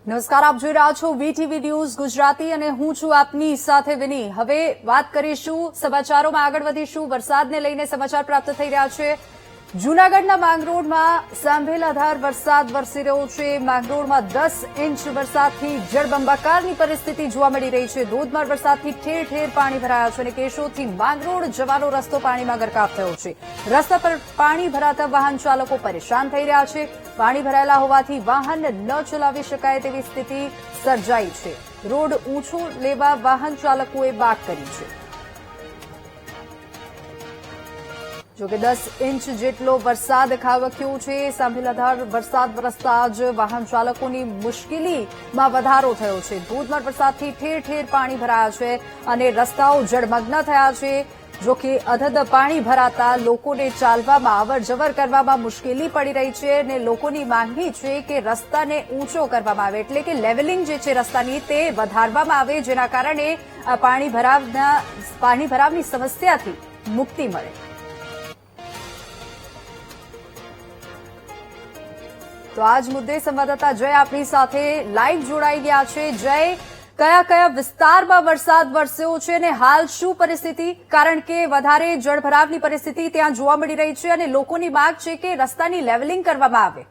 નમસ્કાર, આપ જોઈ રહ્યા છો વીટીવી ન્યૂઝ ગુજરાતી અને હું છું આપની સાથે વિની। હવે વાત કરીશું, સમાચારોમાં આગળ વધીશું। વરસાદને લઈને સમાચાર પ્રાપ્ત થઈ રહ્યા છે। જૂનાગઢના માંગરોળમાં સાંભેલાધાર વરસાદ વરસી રહ્યો છે। માંગરોળમાં 10 ઇંચ વરસાદથી જળબંબાકારની પરિસ્થિતિ જોવા મળી રહી છે। ધોધમાર વરસાદથી ઠેર ઠેર પાણી ભરાયા છે અને કેશોદથી માંગરોળ જવાનો રસ્તો પાણીમાં ગરકાવ થયો છે। રસ્તા પર પાણી ભરાતા વાહન ચાલકો પરેશાન થઈ રહ્યા છે। પાણી ભરાયેલા હોવાથી વાહન ન ચલાવી શકાય તેવી સ્થિતિ સર્જાઈ છે। રોડ ઊંચો લેવા વાહન ચાલકોએ બાક કરી છે। જોકે 10 ઇંચ જેટલો વરસાદ ખાબક્યો છે। સાંભેલાધાર વરસાદ વરસતા જ વાહન ચાલકોની મુશ્કેલીમાં વધારો થયો છે। ધોધમાર વરસાદથી ઠેર ઠેર પાણી ભરાયા છે અને રસ્તાઓ જળમગ્ન થયા છે। જોકે અધધ પાણી ભરાતા લોકોને ચાલવામાં અવરજવર કરવામાં મુશ્કેલી પડી રહી છે અને લોકોની માંગણી છે કે રસ્તાને ઊંચો કરવામાં આવે, એટલે કે લેવલિંગ જે છે રસ્તાની તે વધારવામાં આવે, જેના કારણે પાણી ભરાવની સમસ્યાથી મુક્તિ મળે। તો આજ મુદ્દે સંવાદદાતા જય આપણી સાથે લાઈવ જોડાઈ ગયા છે। જય, કયા કયા વિસ્તારમાં વરસાદ વરસ્યો છે અને હાલ શું પરિસ્થિતિ? કારણ કે વધારે જળભરાવની પરિસ્થિતિ ત્યાં જોવા મળી રહી છે અને લોકોની માંગ છે કે રસ્તાની લેવલિંગ કરવામાં આવે।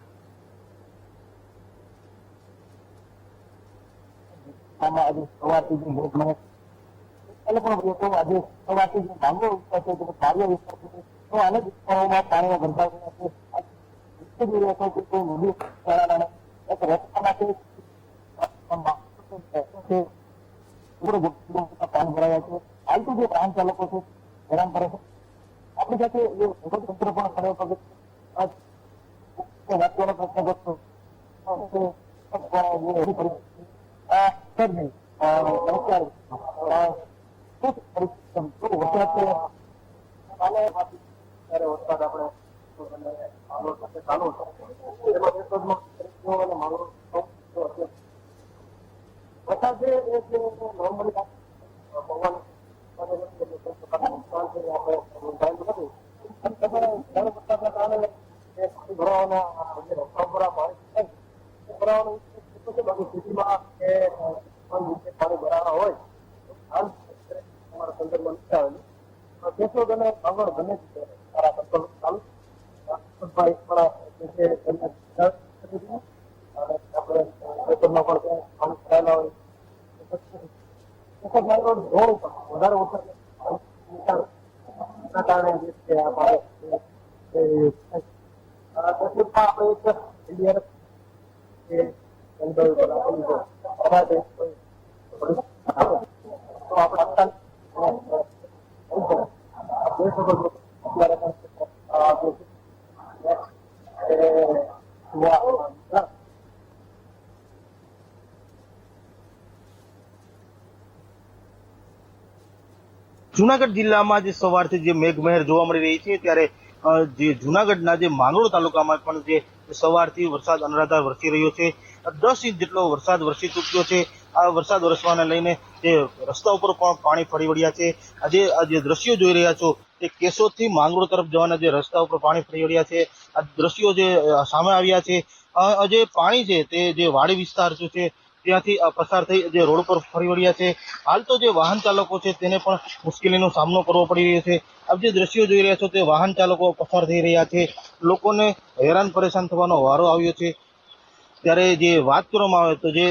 પાણી ભરાયા છે। હાલ તો જે વાહન ચાલકો છે હેરાન કરે છે। આપણી સાથે તંત્ર પણ ખડે પગે વાંચવાનો પ્રયત્ન કરતો વરસાદ આપણે ચાલુ વરસાદ છે એ નોર્મલી ભગવાન વરસાદના કારણે ભરાવાના રસ્તા પર પાણી ભરાવાનું બાકી સ્થિતિમાં પાણી ભરાવા હોય હાલ અમારા સંદર્ભમાં નથી આવેલું। કેશોદ અને આગળ બને સારા કંટ્રોલ ચાલુ ભાઈ પણ આપણે ખેતરમાં પણ પાણી ભરાયેલા હોય રોડ ઉપર વધારે વરસાદના કારણે જે છે આપણે જૂનાગઢ જિલ્લામાં જે સવારથી જે મેઘમહેર જોવા મળી રહી છે, ત્યારે જે જૂનાગઢના જે માંગરોળ તાલુકામાં પણ જે સવારથી વરસાદ અનરાધાર વરસી રહ્યો છે। 10 ઇંચ જેટલો વરસાદ વરસી ચૂક્યો છે। આ વરસાદ વરસવાને લઈને જે રસ્તા ઉપર પણ પાણી ફરી વળ્યા છે। આજે આ જે દ્રશ્યો જોઈ રહ્યા છો તે કેશોદથી માંગરોળ તરફ જવાના જે રસ્તા ઉપર પાણી ફરી વળ્યા છે। આ દ્રશ્યો જે સામે આવ્યા છે, જે પાણી છે તે જે વાડી વિસ્તાર છે ત્યાંથી પસાર થઈ જે રોડ પર ફરી વળ્યા છે। હાલ તો જે વાહન ચાલકો છે તેને પણ મુશ્કેલીનો સામનો કરવો પડી રહ્યો છે। આપ જે દ્રશ્યો જોઈ રહ્યા છો તે વાહન ચાલકો પસાર થઈ રહ્યા છે, લોકોને હેરાન પરેશાન થવાનો વારો આવ્યો છે। ત્યારે જે વાત કરવામાં આવે તો જે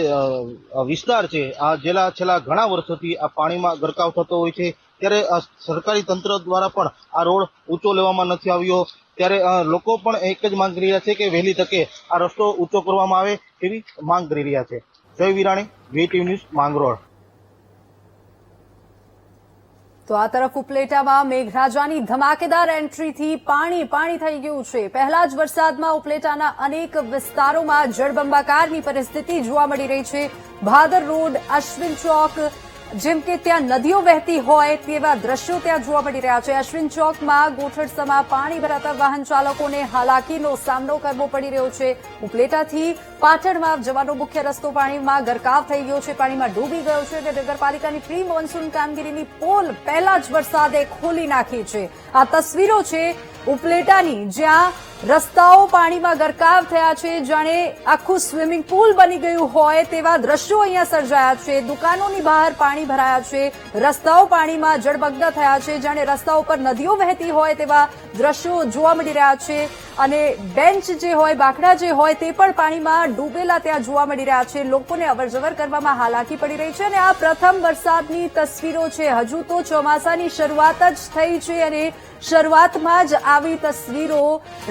વિસ્તાર છે આ છેલ્લા ઘણા વર્ષોથી આ પાણીમાં ગરકાવ થતો હોય છે, ત્યારે સરકારી તંત્ર દ્વારા પણ આ રોડ ઊંચો લેવામાં નથી આવ્યો। ત્યારે લોકો પણ એક જ માંગ કરી રહ્યા છે કે વહેલી તકે આ રસ્તો ઊંચો કરવામાં આવે એવી માંગ કરી રહ્યા છે। જય વિરાણી, વીટીવી ન્યૂઝ, માંગરોળ। તો આ તરફ ઉપલેટામાં મેઘરાજાની ધમાકેદાર એન્ટ્રીથી પાણી થઈ ગયું છે। પહેલા જ વરસાદમાં ઉપલેટાના અનેક વિસ્તારોમાં જળબંબાકારની પરિસ્થિતિ જોવા મળી રહી છે। ભાદર રોડ, અશ્વિન ચોક, જેમ કે ત્યાં નદીઓ વહેતી હોય તેવા દ્રશ્યો ત્યાં જોવા મળી રહ્યા છે। અશ્વિન ચોકમાં ગોઠણસમાં પાણી ભરાતા વાહન ચાલકોને હાલાકીનો સામનો કરવો પડી રહ્યો છે। ઉપલેટાથી પાટણમાં જવાનો મુખ્ય રસ્તો પાણીમાં ગરકાવ થઈ ગયો છે, પાણીમાં ડૂબી ગયો છે અને નગરપાલિકાની પ્રી મોન્સૂન કામગીરીની પોલ પહેલા જ વરસાદે ખોલી નાખી છે। આ તસવીરો છે ઉપલેટાની, જ્યાં રસ્તાઓ પાણીમાં ગરકાવ થયા છે, જાણે આખું સ્વિમિંગ પુલ બની ગયું હોય તેવા દ્રશ્યો અહીંયા સર્જાયા છે। દુકાનોની બહાર પાણી ભરાયા છે, રસ્તાઓ પાણીમાં જળમગ્ન થયા છે, જાણે રસ્તાઓ પર નદીઓ વહેતી હોય તેવા દ્રશ્યો જોવા મળી રહ્યા છે અને બેન્ચ જે હોય, બાકડા જે હોય તે પણ પાણીમાં ડૂબેલા ત્યાં જોવા મળી રહ્યા છે। લોકોને અવરજવર કરવામાં હાલાકી પડી રહી છે અને આ પ્રથમ વરસાદની તસવીરો છે। હજુ તો ચોમાસાની શરૂઆત જ થઈ છે અને શરૂઆતમાં જ આવી તસવીરો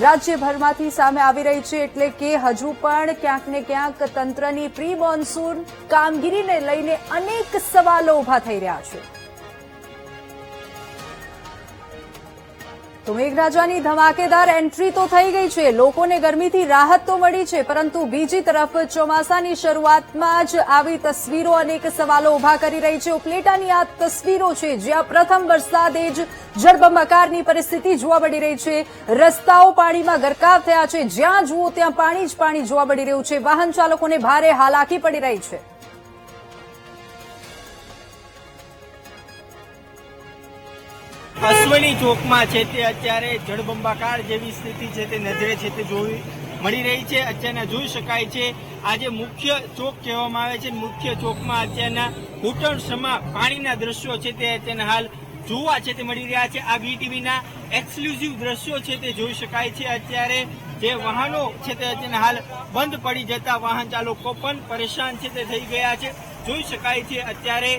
રાજ્યભરમાંથી સામે આવી રહી છે, એટલે કે હજુ પણ ક્યાંક ને ક્યાંક તંત્રની પ્રી મોન્સૂન કામગીરીને લઈને અનેક સવાલો ઉભા થઈ રહ્યા છે। તો મેઘરાજાની ધમાકેદાર એન્ટ્રી તો થઈ ગઈ છે, લોકોને ગરમીથી રાહત તો મળી છે, પરંતુ બીજી તરફ ચોમાસાની શરૂઆતમાં જ આવી તસવીરો અનેક સવાલો ઉભા કરી રહી છે। ઉપલેટાની આ તસવીરો છે, જ્યાં પ્રથમ વરસાદે જ જળબંબાકારની પરિસ્થિતિ જોવા મળી રહી છે। રસ્તાઓ પાણીમાં ગરકાવ થયા છે, જ્યાં જુઓ ત્યાં પાણી જ પાણી જોવા મળી રહ્યું છે। વાહન ચાલકોને ભારે હાલાકી પડી રહી છે। અશ્વની ચોકમાં છે તે અત્યારે જળબંબાકાર જેવી સ્થિતિ છે તે નજરે છે તે જોવી મળી રહી છે। અત્યારના જોઈ શકાય છે આ જે મુખ્ય ચોક કહેવામાં આવે છે, મુખ્ય ચોકમાં અત્યારના ઘૂંટણસમા પાણીના દ્રશ્યો છે તે અત્યારના હાલ જોવા છે તે મળી રહ્યા છે। આ વીટીવીના એક્સક્લુઝિવ દ્રશ્યો છે તે જોઈ શકાય છે। અત્યારે જે વાહનો છે તે અત્યારના હાલ બંધ પડી જતા વાહન ચાલકો પણ પરેશાન છે તે થઈ ગયા છે। જોઈ શકાય છે અત્યારે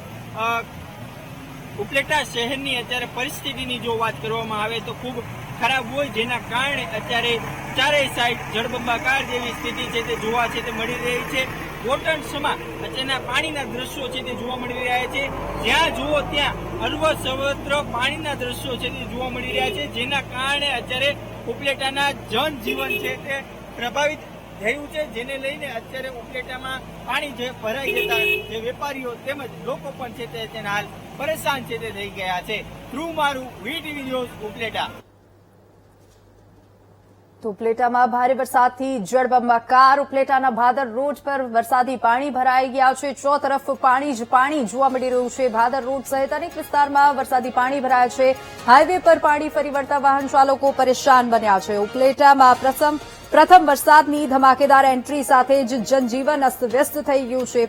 ઉપલેટા શહેરની અત્યારે પરિસ્થિતિની જો વાત કરવામાં આવે તો ખૂબ ખરાબ હોય, જેના કારણે અત્યારે ચારેય સાઈડ જળબંબાકાર જેવી સ્થિતિ છે તે જોવા છે તે મળી રહી છે। ઘોટણસમા અત્યારના પાણીના દ્રશ્યો છે તે જોવા મળી રહ્યા છે, જ્યાં જુઓ ત્યાં અરવર સર્વત્ર પાણીના દ્રશ્યો છે તે જોવા મળી રહ્યા છે, જેના કારણે અત્યારે ઉપલેટાના જનજીવન છે તે પ્રભાવિત થયું છે, જેને લઈને અત્યારે ઉપલેટામાં પાણી જે ભરાઈ જતા જે વેપારીઓ તેમજ લોકો પણ છે તે તેના હાલ પરેશાન છે તે થઈ ગયા છે। થ્રુ મારું વીટીવી ન્યૂઝ ઉપલેટા। તો ઉપલેટામાં ભારે વરસાદથી જળબંબાકાર, ઉપલેટાના ભાદર રોડ પર વરસાદી પાણી ભરાઈ ગયા છે। ચો તરફ પાણી જ પાણી જોવા મળી રહ્યું છે। ભાદર રોડ સહિત અનેક વિસ્તારમાં વરસાદી પાણી ભરાયા છે। હાઈવે પર પાણી ફરી વળતા વાહન ચાલકો પરેશાન બન્યા છે। ઉપલેટામાં પ્રથમ વરસાદની ધમાકેદાર એન્ટ્રી સાથે જ જનજીવન અસ્તવ્યસ્ત થઈ ગયું છે।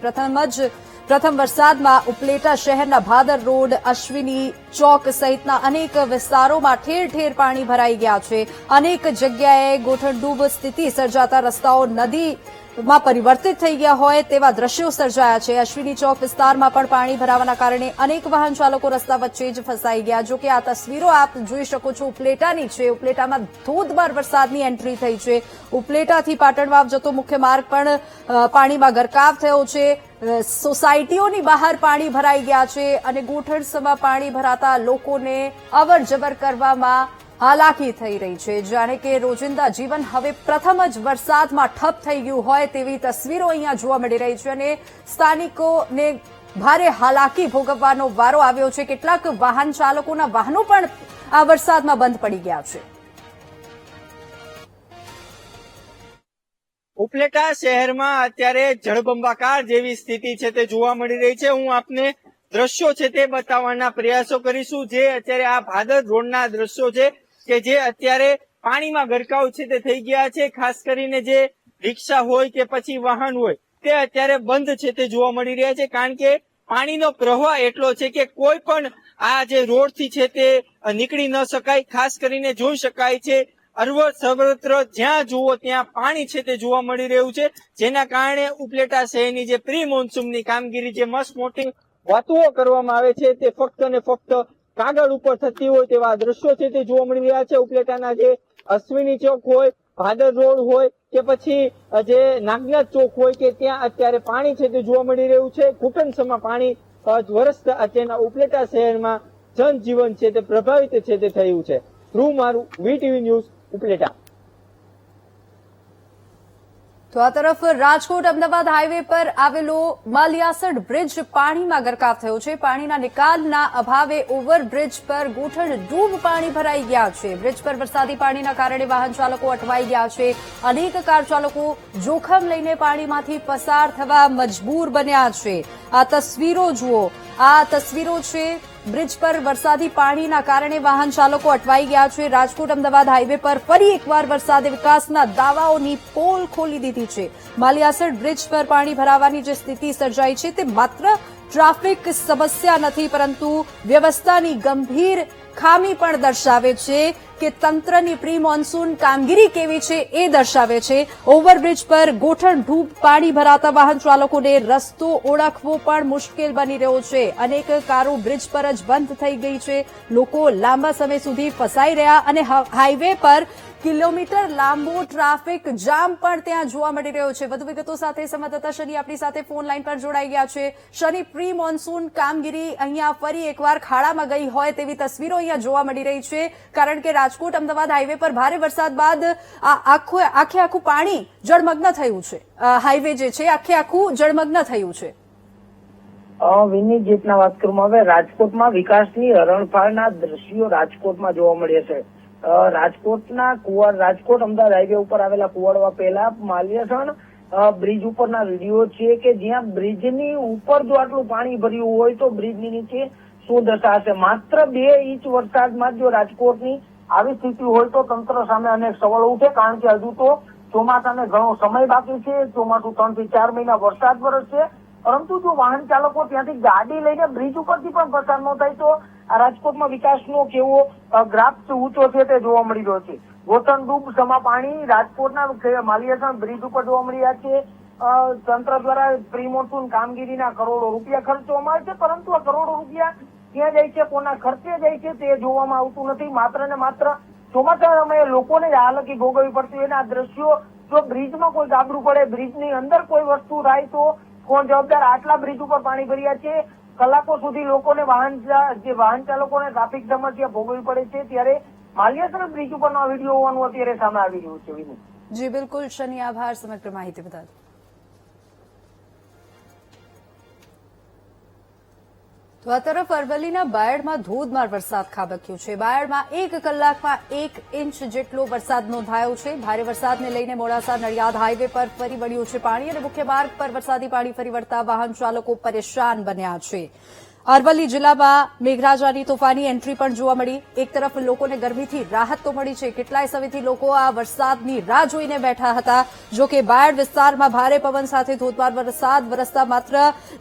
પ્રથમ વરસાદમાં ઉપલેટા શહેરના ભાદર રોડ, અશ્વિની ચોક સહિતના અનેક વિસ્તારોમાં ઠેર ઠેર પાણી ભરાઈ ગયા છે। અનેક જગ્યાએ ગોઠણડૂબ સ્થિતિ સર્જાતા રસ્તાઓ નદીમાં પરિવર્તિત થઈ ગયા હોય તેવા દ્રશ્યો સર્જાયા છે। અશ્વિની ચોક વિસ્તારમાં પણ પાણી ભરાવાના કારણે અનેક વાહન ચાલકો રસ્તા વચ્ચે જ ફસાઈ ગયા। જો કે આ તસવીરો આપ જોઈ શકો છો ઉપલેટાની છે। ઉપલેટામાં ધોધમાર વરસાદની એન્ટ્રી થઈ છે। ઉપલેટાથી પાટણવાવ જતો મુખ્ય માર્ગ પણ પાણીમાં ગરકાવ થયો છે। સોસાયટીઓની બહાર પાણી ભરાઈ ગયા છે અને ગોઠણસમાં પાણી ભરાતા લોકોને અવર જવર કરવામાં હાલાકી થઈ રહી છે, જાણે કે રોજિંદા જીવન હવે પ્રથમ જ વરસાદમાં ઠપ થઈ ગયું હોય તેવી તસવીરો અહીંયા જોવા મળી રહી છે અને સ્થાનિકોને ભારે હાલાકી ભોગવવાનો વારો આવ્યો છે। કેટલાક વાહન ચાલકોના વાહનો પણ આ વરસાદમાં બંધ પડી ગયા છે। ઉપલેટા શહેરમાં અત્યારે જળબંબાકાર જેવી સ્થિતિ છે તે જોવા મળી રહી છે। હું આપને દ્રશ્યો છે તે બતાવવાના પ્રયાસો કરીશું, જે અત્યારે આ ભાદર રોડના દ્રશ્યો છે કે જે અત્યારે પાણીમાં ગરકાવ છે તે થઈ ગયા છે। ખાસ કરીને જે રિક્ષા હોય કે પછી વાહન હોય તે અત્યારે બંધ છે તે જોવા મળી રહ્યા છે, કારણ કે પાણીનો પ્રવાહ એટલો છે કે કોઈ પણ આ જે રોડથી છે તે નીકળી ન શકાય। ખાસ કરીને જોઈ શકાય છે અરવર સર્વત્ર જ્યાં જુઓ ત્યાં પાણી છે તે જોવા મળી રહ્યું છે, જેના કારણે ઉપલેટા શહેરની જે પ્રી મોન્સૂનની કામગીરી જે મસ્ત મોટી વાતો કરવામાં આવે છે તે ફક્ત ને ફક્ત કાગળ ઉપર થતી હોય તેવા દ્રશ્યો છે તે જોવા મળી રહ્યા છે। ઉપલેટાના જે અશ્વિની ચોક હોય, ભાદર રોડ હોય કે પછી જે નાગનાથ ચોક હોય કે ત્યાં અત્યારે પાણી છે તે જોવા મળી રહ્યું છે। ઘૂંટણસમાં પાણી વરસતા અત્યારના ઉપલેટા શહેરમાં જનજીવન છે તે પ્રભાવિત છે તે થયું છે। થ્રુ મારું વીટીવી ન્યૂઝ ઉપલેટા। તો આ તરફ રાજકોટ અમદાવાદ હાઈવે પર આવેલો માલિયાસણ બ્રિજ પાણીમાં ગરકાવ થયો છે। પાણીના નિકાલના અભાવે ઓવરબ્રિજ પર ગોઠણ ડૂબ પાણી ભરાઈ ગયા છે। બ્રિજ પર વરસાદી પાણીના કારણે વાહન ચાલકો અટવાઈ ગયા છે। અનેક કાર ચાલકો જોખમ લઈને પાણીમાંથી પસાર થવા મજબૂર બન્યા છે। આ તસવીરો જુઓ, આ તસવીરો છે બ્રિજ પર વરસાદી પાણીના કારણે વાહન ચાલકો અટવાઈ ગયા છે. રાજકોટ અમદાવાદ હાઈવે પર ફરી એકવાર વરસાદે વિકાસના દાવાઓની પોલ ખોલી દીધી છે. માલિયાસર બ્રિજ પર પાણી ભરાવાની જે સ્થિતિ સર્જાઈ છે તે માત્ર ટ્રાફિક સમસ્યા નથી, પરંતુ વ્યવસ્થાની ગંભીર ખામી પણ દર્શાવે છે કે તંત્રની પ્રી મોન્સૂન કામગીરી કેવી છે એ દર્શાવે છે. ઓવરબ્રિજ પર ગોઠણભૂપ પાણી ભરાતા વાહન ચાલકોને રસ્તો ઓળખવો પણ મુશ્કેલ બની રહ્યો છે. અનેક કારો બ્રિજ પર જ બંધ થઈ ગઈ છે. લોકો લાંબા સમય સુધી ફસાઈ રહ્યા અને હાઈવે પર કિલોમીટર લાંબો ટ્રાફિક જામ પણ ત્યાં જોવા મળી રહ્યો છે. વધુ વિગતો સાથે સંવાદદાતા શનિ આપણી સાથે ફોન લાઈન પર જોડાઈ ગયા છે. શનિ, પ્રી મોન્સૂન કામગીરી અહીંયા ફરી એકવાર ખાડામાં ગઈ હોય તેવી તસવીરો અહીંયા જોવા મળી રહી છે, કારણ કે રાજકોટ અમદાવાદ હાઈવે પર ભારે વરસાદ બાદ આખું પાણી જળમગ્ન થયું છે. હાઈવે જે છે આખું જળમગ્ન થયું છે. વિનીત, જેટના વાત કરવામાં આવે, રાજકોટમાં વિકાસની હરણફાળના દ્રશ્યો રાજકોટમાં જોવા મળે છે. રાજકોટ અમદાવાદ હાઈવે ઉપર આવેલા કુવાડવા પહેલા માલિયાસણ બ્રિજ ઉપરના વિડીયો છે કે જ્યાં બ્રિજની ઉપર જો આટલું પાણી ભર્યું હોય તો બ્રિજની નીચે શું દશા હશે. માત્ર 2 ઇંચ વરસાદમાં જો રાજકોટની આવી સ્થિતિ હોય તો તંત્ર સામે અનેક સવાલો ઉઠે, કારણ કે હજુ તો ચોમાસાને ઘણો સમય બાકી છે. ચોમાસું 3 થી 4 મહિના વરસાદ વરસશે, પરંતુ જો વાહન ચાલકો ત્યાંથી ગાડી લઈને બ્રિજ ઉપરથી પણ પસાર ન થાય તો આ રાજકોટમાં વિકાસનો કેવો ગ્રાફ ઊંચો છે તે જોવા મળી રહ્યો છે. ગોઠણડૂબ સમા પાણી રાજકોટના માલિયાસણ બ્રિજ ઉપર જોવા મળી રહ્યા છે. તંત્ર દ્વારા પ્રી મોન્સૂન કામગીરીના કરોડો રૂપિયા ખર્ચવામાં આવે છે, પરંતુ આ કરોડો રૂપિયા ક્યાં જાય છે, કોના ખર્ચે જાય છે તે જોવામાં આવતું નથી. માત્ર ને માત્ર ચોમાસા સમયે લોકોને જ હાલકી ભોગવવી પડતી હોય. આ દ્રશ્યો, જો બ્રિજમાં કોઈ ગાબડું પડે, બ્રિજની અંદર કોઈ વસ્તુ થાય તો કોણ જવાબદાર? આટલા બ્રિજ ઉપર પાણી ભર્યા છે, કલાકો સુધી લોકોને વાહન ચાલકોને ટ્રાફિક સમસ્યા ભોગવવી પડે છે, ત્યારે માલિયાસર બ્રિજ ઉપરનો વિડીયો હોવાનું અત્યારે સામે આવી રહ્યું છે. જી બિલકુલ શનિ, આભાર સમગ્ર માહિતી બદલ. તો આ તરફ અરવલ્લીના બાયડમાં ધોધમાર વરસાદ ખાબક્યો છે. બાયડમાં 1 કલાકમાં 1 ઇંચ જેટલો વરસાદ નોંધાયો છે. ભારે વરસાદને લઈને મોડાસા નડિયાદ હાઈવે પર ફરી વળ્યું છે પાણી અને મુખ્ય માર્ગ પર વરસાદી પાણી ફરી વળતા વાહન ચાલકો પરેશાન બન્યા છે. અરવલ્લી જિલ્લામાં મેઘરાજાની તોફાની એન્ટ્રી પણ જોવા મળી. એક તરફ લોકોને ગરમીથી રાહત તો મળી છે, કેટલાય સમયથી લોકો આ વરસાદની રાહ જોઈને બેઠા હતા. જો કે બાયડ વિસ્તારમાં ભારે પવન સાથે ધોધમાર વરસાદ વરસતા માત્ર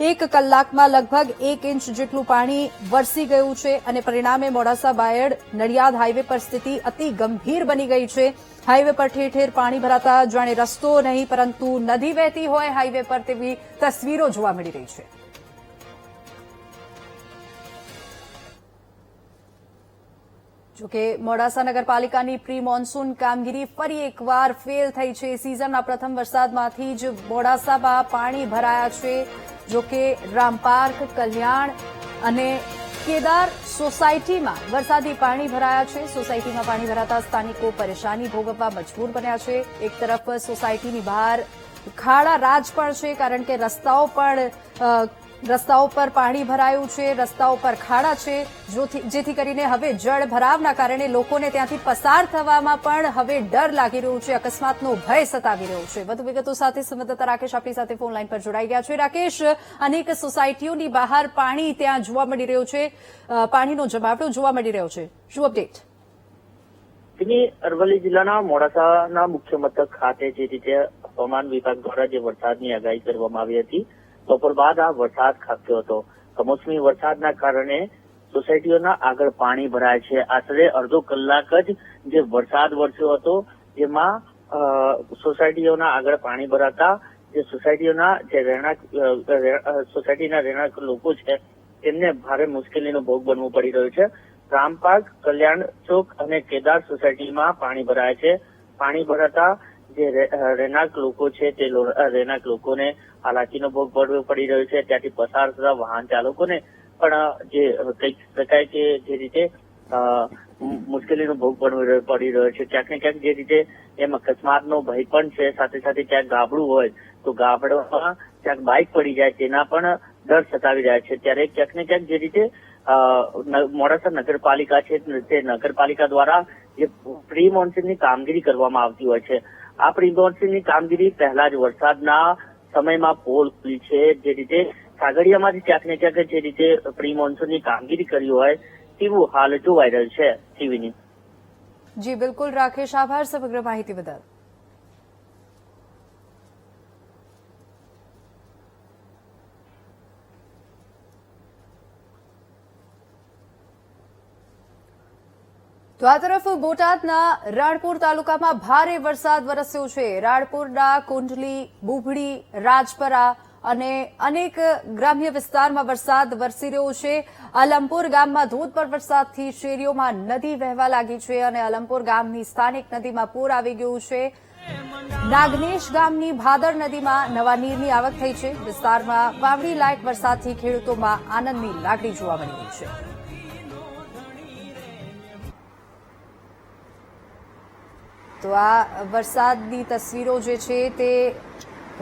1 કલાકમાં લગભગ 1 ઇંચ જેટલું પાણી વરસી ગયું છે અને પરિણામે મોડાસા બાયડ નડિયાદ હાઈવે પર સ્થિતિ અતિ ગંભીર બની ગઈ છે. હાઈવે પર ઠેર ઠેર પાણી ભરાતા જાણે રસ્તો નહીં પરંતુ નદી વહેતી હોય હાઈવે પર તેવી તસવીરો જોવા મળી રહી છે. જોકે મોડાસા નગરપાલિકાની પ્રી મોન્સૂન કામગીરી ફરી એકવાર ફેલ થઈ છે. સિઝનના પ્રથમ વરસાદમાંથી જ મોડાસામાં પાણી ભરાયા છે. જોકે રામપાર્ક, કલ્યાણ અને કેદાર સોસાયટીમાં વરસાદી પાણી ભરાયા છે. સોસાયટીમાં પાણી ભરાતા સ્થાનિકો પરેશાની ભોગવવા મજબૂર બન્યા છે. એક તરફ સોસાયટીની બહાર ખાડા રાજ પણ છે, કારણ કે રસ્તાઓ પર પાણી ભરાયું છે, રસ્તાઓ પર ખાડા છે, જેથી કરીને હવે જળ ભરાવના કારણે લોકોને ત્યાંથી પસાર થવામાં પણ હવે ડર લાગી રહ્યો છે. અકસ્માતનો ભય સતાવી રહ્યો છે. વધુ વિગતો સાથે સંવાદદાતા રાકેશ આપણી સાથે ફોન લાઈન પર જોડાઈ ગયા છે. રાકેશ, અનેક સોસાયટીઓની બહાર પાણી ત્યાં જોવા મળી રહ્યું છે, પાણીનો જમાવડો જોવા મળી રહ્યો છે, શું અપડેટ? અરવલ્લી જિલ્લાના મોડાસાના મુખ્ય મથક ખાતે જે રીતે હવામાન વિભાગ દ્વારા જે વરસાદની આગાહી કરવામાં આવી હતી, બપોર બાદ આ વરસાદ ખાબક્યો હતો. કમોસમી વરસાદના કારણે સોસાયટીઓના આગળ પાણી ભરાય છે. આશરે અડધો કલાક જ જે વરસાદ વરસ્યો હતો, જેમાં સોસાયટીઓના આગળ પાણી ભરાતા જે સોસાયટીના રહેણાંક લોકો છે તેમને ભારે મુશ્કેલીનો ભોગ બનવું પડી રહ્યો છે. રામપાર્ક, કલ્યાણ ચોક અને કેદાર સોસાયટીમાં પાણી ભરાય છે. પાણી ભરાતા જે રહેણાંક લોકો છે તે રહેણાંક લોકોને હાલાકીનો ભોગ પડી રહ્યો છે. ત્યાંથી પસાર થતા વાહન ચાલકોને પણ જે કહી શકાય કે જે રીતે મુશ્કેલીનો ભોગ પડી રહ્યો છે. ક્યાંક ને ક્યાંક જે રીતે એમ અકસ્માતનો ભય પણ છે, સાથે સાથે ક્યાંક ગાબડું હોય તો ગાબડામાં ક્યાંક બાઇક પડી જાય તેના પણ ડર સતાવી રહ્યા છે. ત્યારે ક્યાંક ને ક્યાંક જે રીતે મોડાસા નગરપાલિકા છે તે નગરપાલિકા દ્વારા જે પ્રી મોન્સૂનની કામગીરી કરવામાં આવતી હોય છે, આ પ્રી મોન્સૂનની કામગીરી પહેલા જ વરસાદના સમયમાં પોલ ખુલી છે. જે રીતે કાગડિયામાંથી ક્યાંક ને ક્યાંક જે રીતે પ્રી મોન્સૂનની કામગીરી કરી હોય તેવું હાલ જોવાઈ રહ્યું છે. ટીવીની જી બિલકુલ રાકેશ, આભાર સમગ્ર માહિતી બદલ. તો આ તરફ બોટાદના રાણપુર તાલુકામાં ભારે વરસાદ વરસ્યો છે. રાણપુરના કુંડલી, બુભડી, રાજપરા અને અનેક ગ્રામ્ય વિસ્તારમાં વરસાદ વરસી રહ્યો છે. અલમપુર ગામમાં ધોધમાર વરસાદથી શેરીઓમાં નદી વહેવા લાગી છે અને અલમપુર ગામની સ્થાનિક નદીમાં પૂર આવી ગયું છે. નાગનેશ ગામની ભાદર નદીમાં નવા નીરની આવક થઈ છે. વિસ્તારમાં વાવણી લાયક વરસાદથી ખેડૂતોમાં આનંદની લાગણી જોવા મળી રહી છે. તો આ વરસાદની તસવીરો જે છે તે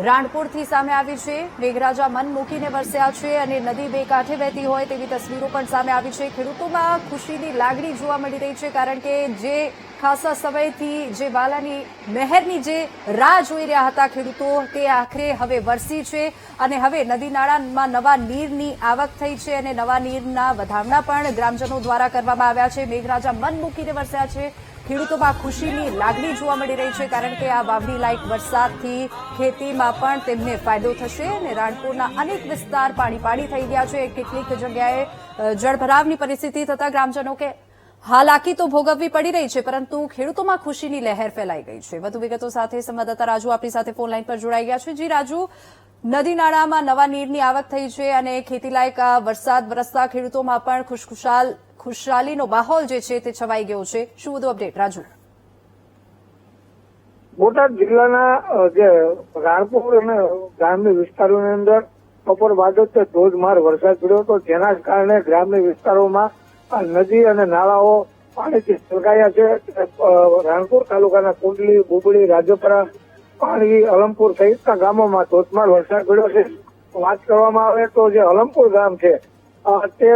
રાણપુરથી સામે આવી છે. મેઘરાજા મન મૂકીને વરસ્યા છે અને નદી બે કાંઠે વહેતી હોય તેવી તસવીરો પણ સામે આવી છે. ખેડૂતોમાં ખુશીની લાગણી જોવા મળી રહી છે, કારણ કે જે ખાસા સમયથી જે વાલાની મહેરની જે રાહ જોઈ રહ્યા હતા ખેડૂતો, તે આખરે હવે વરસી છે અને હવે નદી નાળામાં નવા નીરની આવક થઈ છે અને નવા નીરના વધામણા પણ ગ્રામજનો દ્વારા કરવામાં આવ્યા છે. મેઘરાજા મન મૂકીને વરસ્યા છે. ખેડૂતોમાં ખુશીની લાગણી જોવા મળી રહી છે, કારણ કે આ વાવણી લાયક વરસાદથી ખેતીમાં પણ તેમને ફાયદો થશે અને રાણપુરના અનેક વિસ્તાર પાણી થઈ ગયા છે. કેટલીક જગ્યાએ જળભરાવની પરિસ્થિતિ થતા ગ્રામજનો કે હાલાકી તો ભોગવવી પડી રહી છે, પરંતુ ખેડૂતોમાં ખુશીની લહેર ફેલાઈ ગઈ છે. વધુ વિગતો સાથે સંવાદદાતા રાજુ આપણી સાથે ફોન લાઈન પર જોડાઈ ગયા છે. જી રાજુ, નદી નાળામાં નવા નીરની આવક થઈ છે અને ખેતીલાયક આ વરસાદ વરસતા ખેડૂતોમાં પણ ખુશહાલીનો માહોલ જે છે તે છવાઈ ગયો છે. શું વધુ અપડેટ રાજુ? બોટાદ જિલ્લાના જે રાણપુર અને ગ્રામ્ય વિસ્તારોની અંદર બપોર બાદ જ ધોધમાર વરસાદ પડ્યો હતો, જેના કારણે ગ્રામ્ય વિસ્તારોમાં નદી અને નાળાઓ પાણીથી છલકાયા છે. રાણપુર તાલુકાના કુંડલી, બુબડી, રાજપરા, પાણી, અલમપુર સહિતના ગામોમાં ધોધમાર વરસાદ પડ્યો છે. વાત કરવામાં આવે તો જે અલમપુર ગામ છે તે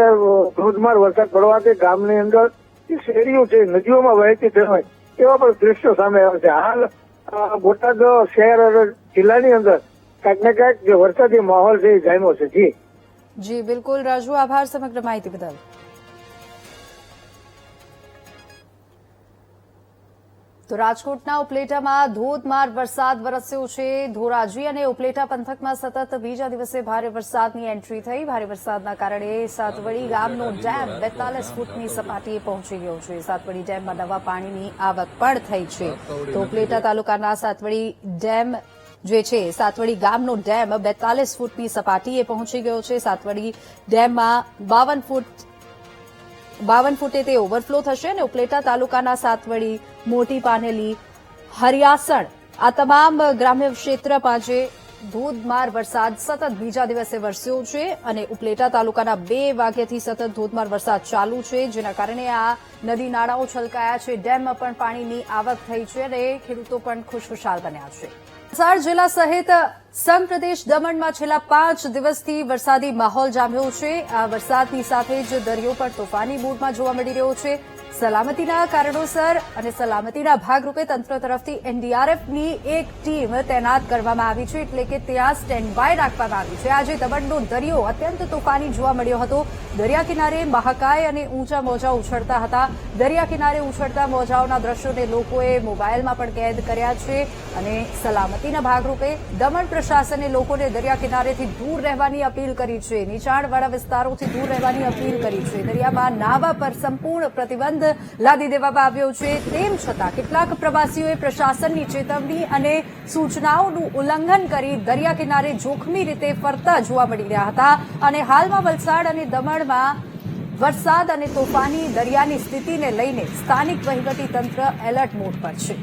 ધોધમાર વરસાદ પડવાથી ગામની અંદર શેરીઓ છે નદીઓમાં વહેતી થઈ હોય એવા પણ દ્રશ્યો સામે આવે છે. હાલ બોટાદ શહેર અને જિલ્લાની અંદર ક્યાંક ને ક્યાંક જે વરસાદી માહોલ છે એ જામ્યો છે. જી બિલકુલ રાજુ, આભાર સમગ્ર માહિતી બદલ. તો રાજકોટના ઉપલેટામાં ધોધમાર વરસાદ વરસ્યો છે. ધોરાજી અને ઉપલેટા પંથકમાં સતત બીજા દિવસે ભારે વરસાદની એન્ટ્રી થઈ. ભારે વરસાદના કારણે સાતવડી ગામનો ડેમ 42 ફૂટની સપાટીએ પહોંચી ગયો છે. સાતવડી ડેમમાં નવા પાણીની આવક પણ થઈ છે. તો ઉપલેટા તાલુકાના સાતવડી ડેમ જે છે, સાતવડી ગામનો ડેમ 42 ફૂટની સપાટીએ પહોંચી ગયો છે. સાતવડી ડેમમાં 52 ફૂટે તે ઓવરફ્લો થશે અને ઉપલેટા તાલુકાના સાતવડી, મોટી પાનેલી, હરિયાસણ આ તમામ ગ્રામ્ય ક્ષેત્રમાં જે ધોધમાર વરસાદ સતત બીજા દિવસે વરસ્યો છે અને ઉપલેટા તાલુકાના 2 વાગ્યાથી સતત ધોધમાર વરસાદ ચાલુ છે, જેના કારણે આ નદી નાળાઓ છલકાયા છે. ડેમમાં પણ પાણીની આવક થઈ છે અને ખેડૂતો પણ ખુશખુશાલ બન્યા છે. વલસાડ જિલ્લા સહિત સંઘ પ્રદેશ દમણમાં છેલ્લા 5 દિવસથી વરસાદી માહોલ જામ્યો છે. આ વરસાદની સાથે જ દરિયો પણ તોફાની મૂડમાં જોવા મળી રહ્યો છે. સલામતીના કારણોસર અને સલામતીના ભાગરૂપે તંત્ર તરફથી એનડીઆરએફની એક ટીમ તૈનાત કરવામાં આવી છે, એટલે કે ત્યાં સ્ટેન્ડ બાય રાખવામાં આવી છે. આજે દમણનો દરિયો અત્યંત તોફાની જોવા મળ્યો હતો. દરિયા કિનારે મહાકાય અને ઊંચા મોજા ઉછળતા હતા. દરિયા કિનારે ઉછળતા મોજાઓના દ્રશ્યોને લોકોએ મોબાઈલમાં પણ કેદ કર્યા છે અને સલામતીના ભાગરૂપે દમણ પ્રશાસને લોકોને દરિયા કિનારેથી દૂર રહેવાની અપીલ કરી છે. નીચાણવાળા વિસ્તારોથી દૂર રહેવાની અપીલ કરી છે. દરિયામાં નાહવા પર સંપૂર્ણ પ્રતિબંધ લાદી દેવામાં આવ્યો છે. તેમ છતાં કેટલાક પ્રવાસીઓએ પ્રશાસનની ચેતવણી અને સૂચનાઓનું ઉલ્લંઘન કરી દરિયા કિનારે જોખમી રીતે ફરતા જોવા મળી રહ્યા હતા અને હાલમાં વલસાડ અને દમણમાં વરસાદ અને તોફાની દરિયાની સ્થિતિને લઈને સ્થાનિક વહીવટીતંત્ર એલર્ટ મોડ પર છે.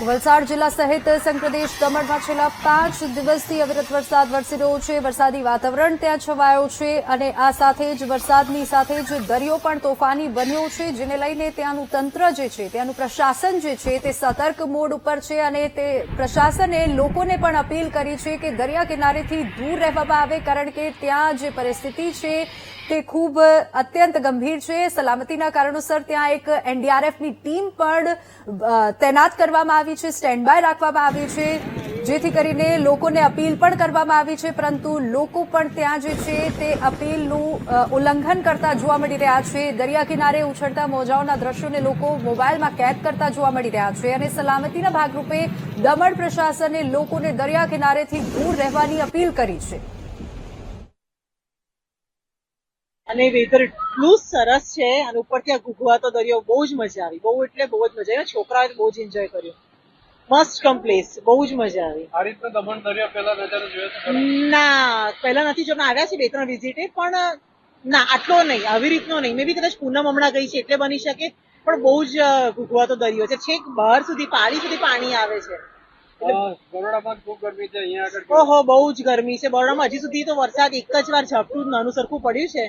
વલસાડ જિલ્લા સહિત સંઘ પ્રદેશ દમણમાં છેલ્લા 5 દિવસથી અવિરત વરસાદ વરસી રહ્યો છે. વરસાદી વાતાવરણ ત્યાં છવાયો છે અને આ સાથે જ વરસાદની સાથે જ દરિયો પણ તોફાની બન્યો છે, જેને લઈને ત્યાંનું તંત્ર જે છે, ત્યાંનું પ્રશાસન જે છે તે સતર્ક મોડ ઉપર છે અને તે પ્રશાસને લોકોને પણ અપીલ કરી છે કે દરિયા કિનારેથી દૂર રહેવામાં આવે, કારણ કે ત્યાં જે પરિસ્થિતિ છે તે ખૂબ અત્યંત ગંભીર છે. સલામતીના કારણોસર ત્યાં એક એનડીઆરએફની ટીમ પણ તૈનાત કરવામાં આવી છે, સ્ટેન્ડ બાય રાખવામાં આવી છે. જેથી કરીને લોકોને અપીલ પણ કરવામાં આવી છે, પરંતુ લોકો પણ ત્યાં જે છે તે અપીલનું ઉલ્લંઘન કરતા જોવા મળી રહ્યા છે. દરિયા કિનારે ઉછળતા મોજાઓના દ્રશ્યોને લોકો મોબાઈલમાં કેદ કરતા જોવા મળી રહ્યા છે અને સલામતીના ભાગરૂપે દમણ પ્રશાસને લોકોને દરિયા કિનારેથી દૂર રહેવાની અપીલ કરી છે. અને વેધર એટલું સરસ છે અને ઉપરથી આ ઘૂઘવાતો દરિયો બહુ જ મજા આવી, બહુ એટલે બહુ જ મજા આવી. છોકરાઓએ બહુ જ એન્જોય કર્યું. મસ્ટ કમ પ્લેસ, બહુ જ મજા આવી. આ રીતના દમણ દરિયા પહેલા નજારો જોયો છે? ના, પહેલા નથી જોયું. આવ્યા છે 2-3 વિઝિટે, પણ ના આટલો નહીં, આવી રીતનો નહીં. મે બી કદાચ પૂનમ હમણાં ગઈ છે એટલે બની શકે, પણ બહુ જ ઘૂઘવાતો દરિયો છે. છેક બહાર સુધી પાળી સુધી પાણી આવે છે. બરોડામાં ખૂબ ગરમી છે, અહીંયા આગળ ઓહો, બહુ જ ગરમી છે બરોડામાં. હજી સુધી તો વરસાદ એક જ વાર ઝાપટું નાનું સરખું પડ્યું છે.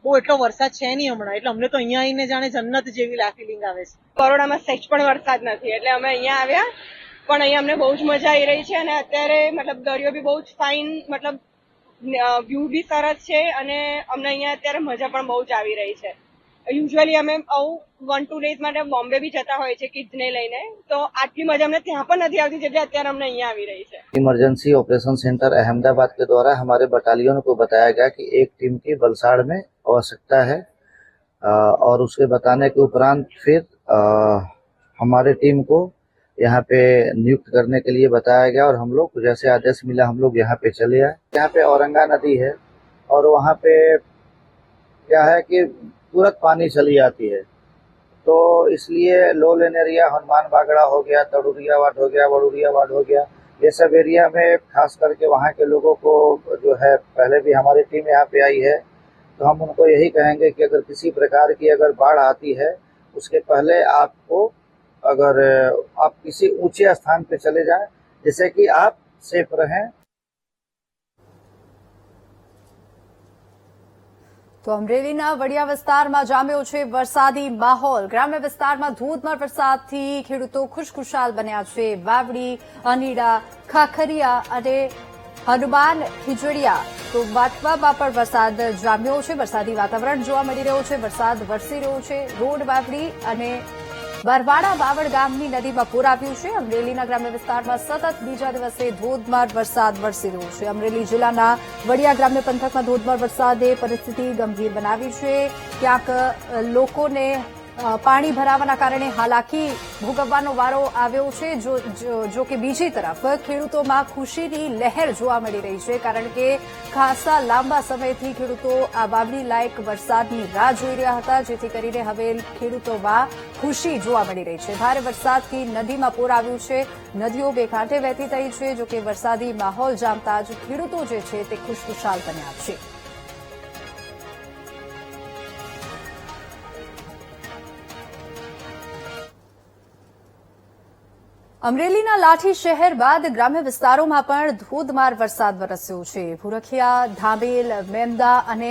બહુ એટલો વરસાદ છે નહીં હમણાં, એટલે અમને તો અહીંયા આવીને જાણે જન્નત જેવી ફિલિંગ આવે છે. બરોડામાં સહેજ પણ વરસાદ નથી, એટલે અમે અહીંયા આવ્યા, પણ અહીંયા અમને બહુ જ મજા આવી રહી છે. અને અત્યારે મતલબ દરિયો બી બહુ જ ફાઇન, મતલબ વ્યૂ બી સરસ છે અને અમને અહીંયા અત્યારે મજા પણ બહુ જ આવી રહી છે. યુઝ્યુઅલી અમે 1-2 ડેઝ માટે બોમ્બે બી જતા હોય છે કિડ્સને લઈને, તો આટલી મજા અમને ત્યાં પણ નથી આવતી જેટલી અત્યારે અમને અહીંયા આવી રહી છે. इमरजेंसी ऑपरेशन सेंटर अहमदाबाद के द्वारा हमारे बटालियन को बताया गया कि एक टीम की वलसाड़ में आवश्यकता है और उसके बताने के उपरांत फिर हमारे टीम को यहाँ पे नियुक्त करने के लिए बताया गया और हम लोग जैसे आदेश मिला हम लोग यहाँ पे चले आए. यहाँ पे औरंगा नदी है और वहाँ पे क्या है कि तुरंत पानी चली जाती है, तो इसलिए लो लेन एरिया हनुमान बागड़ा हो गया, तड़ुरियावाट हो गया, बड़ुरियावाट हो गया, ये सब एरिया में खास करके वहाँ के लोगों को जो है, पहले भी हमारी टीम यहाँ पे आई है, तो हम उनको यही कहेंगे कि अगर किसी प्रकार की अगर बाढ़ आती है उसके पहले आपको अगर आप किसी ऊंचे स्थान पे चले जाएं जिससे कि आप सेफ रहें. તો અમરેલીના વડિયા વિસ્તારમાં જામ્યો છે વરસાદી માહોલ. ગ્રામ્ય વિસ્તારમાં ધોધમાર વરસાદથી ખેડૂતો ખુશખુશાલ બન્યા છે. વાવડી, અનીડા, ખાખરિયા અને હનુમાન ખીજડીયા તો બાટવામાં પણ વરસાદ જામ્યો છે. વરસાદી વાતાવરણ જોવા મળી રહ્યું છે. વરસાદ વરસી રહ્યો છે. રોડ, વાવડી અને બરવાડા બાવળ ગામની નદીમાં પૂર આવ્યું છે. અમરેલીના ગ્રામ્ય વિસ્તારમાં સતત બીજા દિવસે ધોધમાર વરસાદ વરસી રહ્યો છે. અમરેલી જિલ્લાના વડિયા ગ્રામ્ય પંથકમાં ધોધમાર વરસાદે પરિસ્થિતિ ગંભીર બનાવી છે. ક્યાંક લોકોને પાણી ભરાવાના કારણે હાલાકી ભોગવવાનો વારો આવ્યો છે. જો કે બીજી તરફ ખેડૂતોમાં ખુશીની લહેર જોવા મળી રહી છે, કારણ કે ખાસા લાંબા સમયથી ખેડૂતો આ વાવણી લાયક વરસાદની રાહ જોઈ રહ્યા હતા, જેથી કરીને હવે ખેડૂતોમાં ખુશી જોવા મળી રહી છે. ભારે વરસાદથી નદીમાં પૂર આવ્યું છે. નદીઓ બે કાંઠે વહેતી થઈ છે. જો કે વરસાદી માહોલ જામતા જ ખેડૂતો જે છે તે ખુશખુશાલ બન્યા છે. અમરેલીના લાઠી શહેર બાદ ગ્રામ્ય વિસ્તારોમાં પણ ધોધમાર વરસાદ વરસ્યો છે. ભૂરખિયા, ધાબેલ, મેમદા અને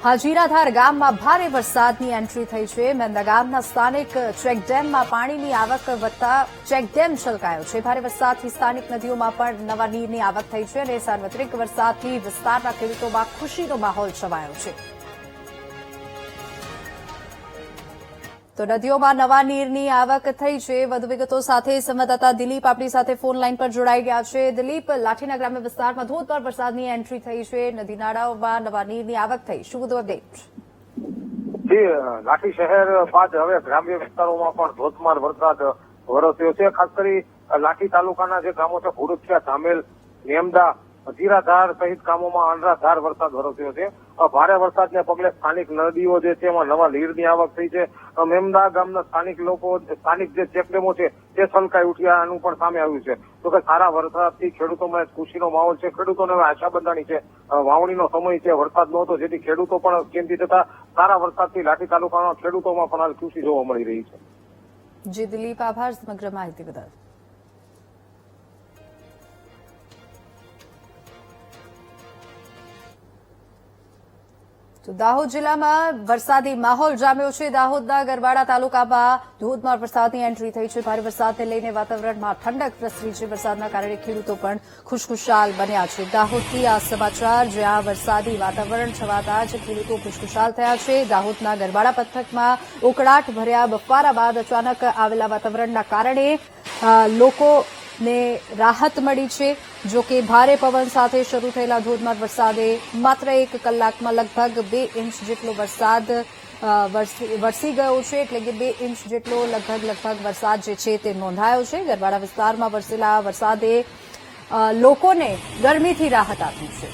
હાજીરાધાર ગામમાં ભારે વરસાદની એન્ટ્રી થઈ છે. મેમદા ગામના સ્થાનિક ચેકડેમમાં પાણીની આવક વધતા ચેકડેમ છલકાયો છે. ભારે વરસાદથી સ્થાનિક નદીઓમાં પણ નવા નીરની આવક થઈ છે અને સાર્વત્રિક વરસાદથી વિસ્તારના ખેડૂતોમાં ખુશીનો માહોલ છવાયો છે. તો નદીઓમાં નવા નીરની આવક થઈ છે. વધુ વિગતો સાથે સંવાદદાતા દિલીપ આપણી સાથે ફોન લાઈન પર જોડાઈ ગયા છે. દિલીપ, લાઠીના ગ્રામ્ય વિસ્તારમાં ધોધમાર વરસાદની એન્ટ્રી થઈ છે. નદી નાળાઓમાં નવા નીરની આવક થઈ. શું વધુ અપડેટ? જી, લાઠી શહેર બાદ હવે ગ્રામ્ય વિસ્તારોમાં પણ ધોધમાર વરસાદ વરસ્યો છે. ખાસ કરી લાઠી તાલુકાના જે ગામો છે, ભૂરખિયા, ધામેલ, મેમદા, જીરાધાર સહિત ગામોમાં અનરાધાર વરસાદ વરસ્યો છે. ભારે વરસાદને પગલે સ્થાનિક નદીઓ જે છે એમાં નવા નીરની આવક થઈ છે. મેમદા ગામના સ્થાનિક જે ચેકડેમો છે તે છલકાઈ ઉઠ્યાનું પણ સામે આવ્યું છે. તો કે સારા વરસાદથી ખેડૂતોમાં ખુશીનો માહોલ છે. ખેડૂતોને હવે આશા બંધાણી છે. વાવણીનો સમય છે, વરસાદ નહોતો, જેથી ખેડૂતો પણ ચિંતિત હતા. સારા વરસાદથી લાઠી તાલુકાના ખેડૂતોમાં પણ હાલ ખુશી જોવા મળી રહી છે. જી દિલીપ, આભાર સમગ્ર માહિતી બદલ. તો દાહોદ જિલ્લામાં વરસાદી માહોલ જામ્યો છે. દાહોદના ગરબાડા તાલુકામાં ધોધમાર વરસાદની એન્ટ્રી થઈ છે. ભારે વરસાદને લઈને વાતાવરણમાં ઠંડક પ્રસરી છે. વરસાદના કારણે ખેડૂતો પણ ખુશખુશાલ બન્યા છે. દાહોદથી આ સમાચાર, જ્યાં વરસાદી વાતાવરણ છવાતા જ ખેડૂતો ખુશખુશાલ થયા છે. દાહોદના ગરબાડા પંથકમાં ઉકળાટ ભર્યા બફારા બાદ અચાનક આવેલા વાતાવરણના કારણે લોકો ને રાહત મળી છે. જો કે ભારે પવન સાથે શરૂ થયેલા ધોધમાર વરસાદે માત્ર 1 કલાકમાં લગભગ 2 ઇંચ જેટલો વરસાદ વરસી ગયો છે. એટલે કે 2 ઇંચ જેટલો લગભગ વરસાદ જે છે તે નોંધાયો છે. ગરબાડા વિસ્તારમાં વરસેલા વરસાદે લોકોને ગરમીથી રાહત આપી છે.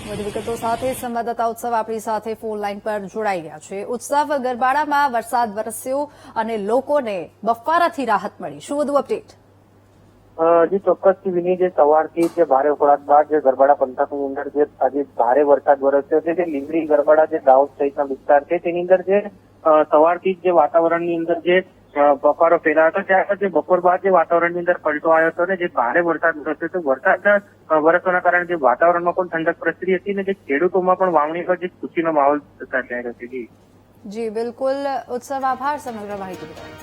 વધુ વિગતો સાથે સંવાદદાતા ઉત્સવ આપણી સાથે ફોન લાઈન પર જોડાઈ ગયા છે. ઉત્સવ, ગરબાડામાં વરસાદ વરસ્યો અને લોકોને બફારાથી રાહત મળી. શું વધુ અપડેટ? જી ચોક્કસથી વિની, જે સવારથી જે ભારે વરસાદ બાદ જે ગરબાડા પંથકની અંદર જે આજે ભારે વરસાદ વરસ્યો છે, જે લીંબડી, ગરબાડા, જે દાહોદ સહિતના વિસ્તાર છે તેની અંદર જે સવારથી જે વાતાવરણની અંદર જે બફારો ફેલાયો હતો, ત્યારબાદ જે બપોર બાદ જે વાતાવરણની અંદર પલટો આવ્યો હતો અને જે ભારે વરસાદ વરસ્યો હતો. વરસાદ વરસવાના કારણે જે વાતાવરણમાં પણ ઠંડક પ્રસરી હતી અને જે ખેડૂતોમાં પણ વાવણી પર જે ખુશીનો માહોલ સર્જાયો હતો. જી બિલકુલ ઉત્સવ, આભાર સમગ્ર માહિતી બદલ.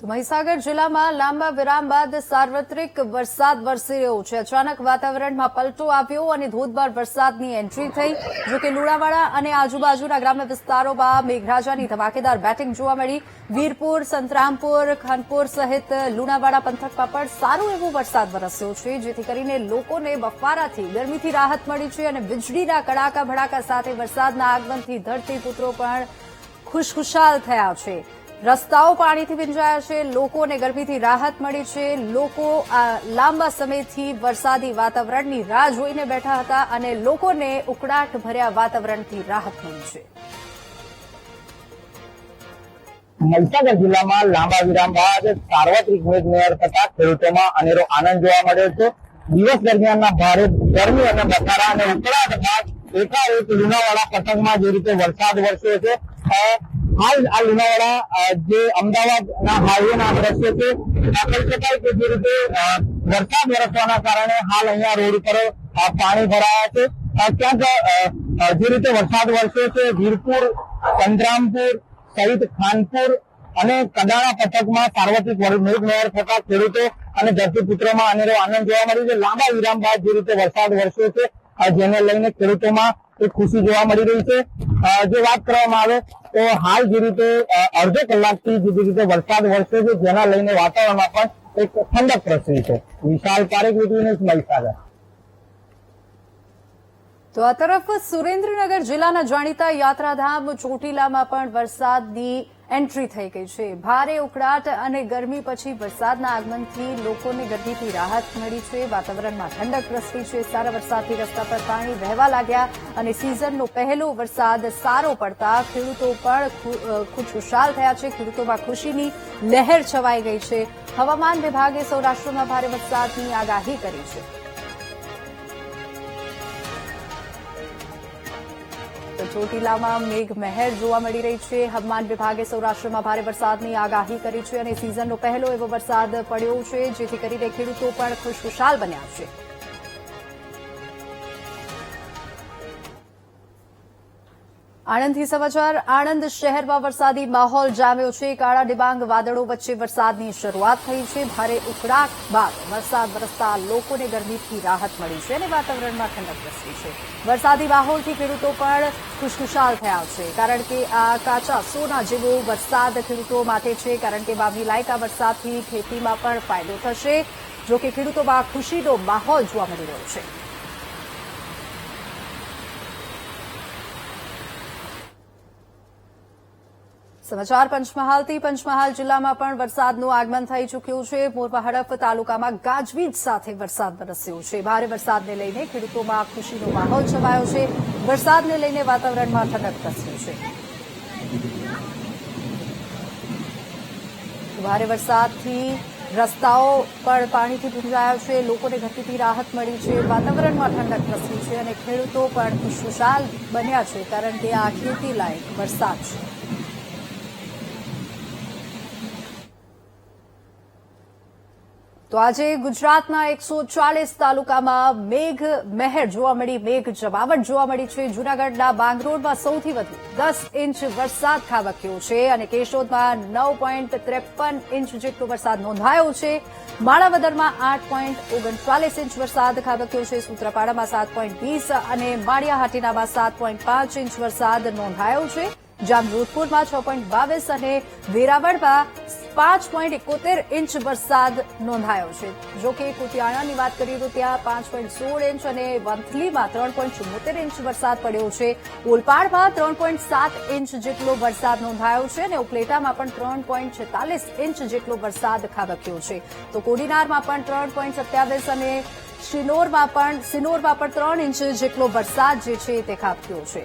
તો મહીસાગર જિલ્લામાં લાંબા વિરામ બાદ સાર્વત્રિક વરસાદ વરસી રહ્યો છે. અચાનક વાતાવરણમાં પલટો આવ્યો અને ધોધમાર વરસાદની એન્ટ્રી થઈ. જો કે લુણાવાડા અને આજુબાજુના ગ્રામ્ય વિસ્તારોમાં મેઘરાજાની ધમાકેદાર બેટિંગ જોવા મળી. વીરપુર, સંતરામપુર, ખાનપુર સહિત લુણાવાડા પંથકમાં પણ સારો એવો વરસાદ વરસ્યો છે, જેથી કરીને લોકોને બફારાથી, ગરમીથી રાહત મળી છે અને વીજળીના કડાકા ભડાકા સાથે વરસાદના આગમનથી ધરતીપુત્રો પણ ખુશખુશાલ થયા છે. રસ્તાઓ પાણીથી ભીંજાયા છે. લોકોને ગરમીથી રાહત મળી છે. લોકો લાંબા સમયથી વરસાદી વાતાવરણની રાહ જોઈને બેઠા હતા અને લોકોને ઉકળાટ ભર્યા વાતાવરણથી રાહત મળી છે. મહીસાગર જિલ્લામાં લાંબા વિરામ બાદ સાર્વત્રિક મેઘમહેર થતા ખેડૂતોમાં અનેરો આનંદ જોવા મળ્યો છે. દિવસ દરમિયાનના ભારે ગરમી અને બફારા અને ઉકળાટ બાદ એકાએક લુણાવાડા પંથકમાં જે રીતે વરસાદ વરસ્યો છે, હાલ આ લુણાવાડા જે અમદાવાદના હાઈવેના દ્રશ્યો છે, કહી શકાય કે જે રીતે વરસાદ વરસવાના કારણે હાલ અહીંયા રોડ ઉપર પાણી ભરાયા છે. ક્યાંક જે રીતે વરસાદ વરસ્યો છે, વીરપુર, સંતરામપુર સહિત ખાનપુર અને કડાણા પંથકમાં સાર્વત્રિક મેઘમહેર થતા ખેડૂતો અને ધરતીપુત્રોમાં અનેરો આનંદ જોવા મળ્યો છે. લાંબા વિરામ બાદ જે રીતે વરસાદ વરસ્યો છે, જેને લઈને ખેડૂતોમાં એક ખુશી જોવા મળી રહી છે. જો વાત કરવામાં આવે તો હાલ જે રીતે અડધો કલાકથી જે રીતે વરસાદ વરસ્યો છે, જેના લઈને વાતાવરણમાં પણ એક ઠંડક પ્રસરી છે. વિશાલ પારેખ, મહીસાગર. તો આ તરફ સુરેન્દ્રનગર જિલ્લાના જાણીતા યાત્રાધામ ચોટીલામાં પણ વરસાદની એન્ટ્રી થઈ ગઈ છે. ભારે ઉકળાટ અને ગરમી પછી વરસાદના આગમનથી લોકોને ગરમીથી રાહત મળી છે. વાતાવરણમાં ઠંડક પ્રસરી છે. સારા વરસાદથી રસ્તા પર પાણી વહેવા લાગ્યા અને સિઝનનો પહેલો વરસાદ સારો પડતા ખેડૂતો પણ ખુશખુશાલ થયા છે. ખેડૂતોમાં ખુશીની લહેર છવાઈ ગઈ છે. હવામાન વિભાગે સૌરાષ્ટ્રમાં ભારે વરસાદની આગાહી કરી છે. તો ચોટીલામાં મેઘમહેર જોવા મળી રહી છે. હવામાન વિભાગે સૌરાષ્ટ્રમાં ભારે વરસાદની આગાહી કરી છે અને સિઝનનો પહેલો એવો વરસાદ પડ્યો છે, જેથી કરીને ખેડૂતો પણ ખુશખુશાલ બન્યા છે. આણંદથી સમાચાર. આણંદ શહેરમાં વરસાદી માહોલ જામ્યો છે. કાળા ડિબાંગ વાદળો વચ્ચે વરસાદની શરૂઆત થઈ છે. ભારે ઉકળાટ બાદ વરસાદ વરસતા લોકોને ગરમીથી રાહત મળી છે અને વાતાવરણમાં ઠંડક પ્રસરી છે. વરસાદી માહોલથી ખેડૂતો પણ ખુશખુશાલ થયા છે, કારણ કે આ કાચા સોના જેવો વરસાદ ખેડૂતો માટે છે, કારણ કે વાવણી લાયક વરસાદથી ખેતીમાં પણ ફાયદો થશે. જો કે ખેડૂતોમાં ખુશીનો માહોલ જોવા મળી રહ્યો છે. સમાચાર પંચમહાલથી. પંચમહાલ જિલ્લામાં પણ વરસાદનું આગમન થઈ ચૂક્યું છે. મોરવા હડફ તાલુકામાં ગાજવીજ સાથે વરસાદ વરસ્યો છે. ભારે વરસાદને લઈને ખેડૂતોમાં ખુશીનો માહોલ છવાયો છે. વરસાદને લઈને વાતાવરણમાં ઠંડક પ્રસરી છે. ભારે વરસાદથી રસ્તાઓ પણ પાણીથી ભીંજાયા છે. લોકોને ગરમીથી રાહત મળી છે. વાતાવરણમાં ઠંડક પ્રસરી છે અને ખેડૂતો પણ ખુશખુશાલ બન્યા છે, કારણ કે આ ખેતી લાયક વરસાદ છે. તો આજે ગુજરાતના 140 તાલુકામાં મેઘ મહેર જોવા મળી, મેઘ જમાવટ જોવા મળી છે. જૂનાગઢના માંગરોળમાં સૌથી વધુ 10 ઇંચ વરસાદ ખાબક્યો છે અને કેશોદમાં 9.53 ઇંચ જેટલો વરસાદ નોંધાયો છે. માણાવદરમાં 8.39 ઇંચ વરસાદ ખાબક્યો છે. સૂત્રાપાડામાં 7.20 અને માળિયાહાટીનામાં 7.5 ઇંચ વરસાદ નોંધાયો છે. જામજોધપુરમાં 6.22 અને વેરાવળમાં 5.71 ઇંચ વરસાદ નોંધાયો છે. જો કે કુતિયાણાની વાત કરીએ તો ત્યાં 5.16 ઇંચ અને વંથલીમાં 3.74 ઇંચ વરસાદ પડ્યો છે. ઓલપાડમાં 3.7 ઇંચ જેટલો વરસાદ નોંધાયો છે અને ઉપલેટામાં પણ 3.46 ઇંચ જેટલો વરસાદ ખાબક્યો છે. તો કોડીનારમાં પણ 3.27 અને સિનોરમાં પણ 3 ઇંચ જેટલો વરસાદ જે છે તે ખાબક્યો છે.